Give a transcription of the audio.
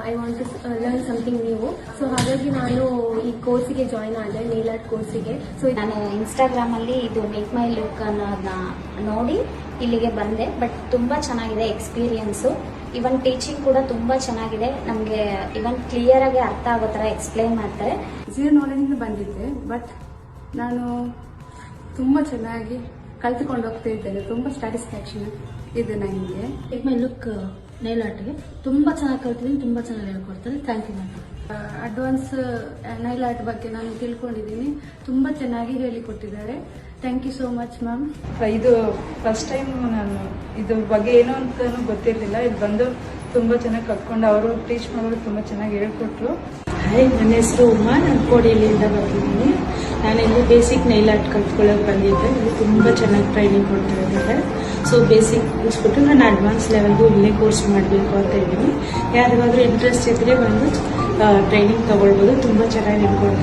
I want to learn something new. So ಹಾಗಾಗಿ ನಾನು ಈ ಕೋರ್ಸಿಗೆ ಜಾಯ್ನ್ ಆದೆ, ನೇಲ್ ಆರ್ಟ್ ಕೋರ್ಸಿಗೆ. ಸೊ ನಾನು ಇನ್ಸ್ಟಾಗ್ರಾಮಲ್ಲಿ ಇದು ಮೇಕ್ ಮೈ ಲುಕ್ ಅನ್ನೋದನ್ನ ನೋಡಿ ಇಲ್ಲಿಗೆ ಬಂದೆ. ಬಟ್ ತುಂಬ ಚೆನ್ನಾಗಿದೆ ಎಕ್ಸ್ಪೀರಿಯನ್ಸು. ಇವನ್ ಟೀಚಿಂಗ್ ಕೂಡ ತುಂಬ ಚೆನ್ನಾಗಿದೆ. ನಮಗೆ ಇವನ್ ಕ್ಲಿಯರ್ ಆಗಿ ಅರ್ಥ ಆಗೋ ಥರ ಎಕ್ಸ್ಪ್ಲೈನ್ ಮಾಡ್ತಾರೆ. ಝೀರೋ ನಾಲೆಜಿಂದ ಬಂದಿದ್ದೆ, ಬಟ್ ನಾನು ತುಂಬ ಚೆನ್ನಾಗಿ ಕಲ್ತ್ಕೊಂಡು ಹೋಗ್ತಾ ಇದ್ದೇನೆ. ತುಂಬ ಸ್ಯಾಟಿಸ್ಫ್ಯಾಕ್ಷನ್ ಇದೆ ನನಗೆ. ಮೇಕ್ ಮೈ ಲುಕ್ ನೈಲ್ ಆರ್ಟ್ಗೆ ತುಂಬ ಚೆನ್ನಾಗಿ ಕಲ್ತಿದ್ದೀನಿ, ತುಂಬ ಚೆನ್ನಾಗಿ ಹೇಳ್ಕೊಡ್ತಾರೆ. Thank you ma'am. Advance nail art ಬಗ್ಗೆ ನಾನು ತಿಳ್ಕೊಂಡಿದ್ದೀನಿ. ತುಂಬ ಚೆನ್ನಾಗಿ ಹೇಳಿಕೊಟ್ಟಿದ್ದಾರೆ. Thank you so much ma'am. ಇದು ಫಸ್ಟ್ ಟೈಮ್ ನಾನು ಇದ್ರ ಬಗ್ಗೆ ಏನು ಅಂತಾನು ಗೊತ್ತಿರಲಿಲ್ಲ. ಇಲ್ಲಿ ಬಂದು ತುಂಬ ಚೆನ್ನಾಗಿ ಕಲ್ತ್ಕೊಂಡು ಅವರು ಟೀಚ್ ಮಾಡೋರು ತುಂಬ ಚೆನ್ನಾಗಿ ಹೇಳ್ಕೊಟ್ರು. ಹಾಯ್, ನನ್ನ ಹೆಸರು ಉಮಾ. ನಾನು ಕೋಡಿಯಲ್ಲಿಂದ ಬರ್ತಿದ್ದೀನಿ. ನಾನು ಇಲ್ಲಿ ಬೇಸಿಕ್ ನೈಲ್ ಆರ್ಟ್ ಕಲ್ತ್ಕೊಳ್ಳೋಕೆ ಬಂದಿದ್ದೆ. ಇಲ್ಲಿ ತುಂಬ ಚೆನ್ನಾಗಿ ಟ್ರೈನಿಂಗ್ ಕೊಡ್ತಾ ಇದ್ದಾರೆ. ಸೊ ಬೇಸಿಕ್ ಮುಗಿಸ್ಬಿಟ್ಟು ನಾನು ಅಡ್ವಾನ್ಸ್ ಲೆವೆಲ್ಗೂ ಇಲ್ಲೇ ಕೋರ್ಸ್ ಮಾಡಬೇಕು ಅಂತ ಇದ್ದೀನಿ. ಯಾರಿಗಾದ್ರೂ ಇಂಟ್ರೆಸ್ಟ್ ಇದ್ದರೆ ಬಂದು ಟ್ರೈನಿಂಗ್ ತಗೊಳ್ಬೋದು. ತುಂಬ ಚೆನ್ನಾಗಿ ಹೇಳ್ಕೊಡ್ತಾರೆ.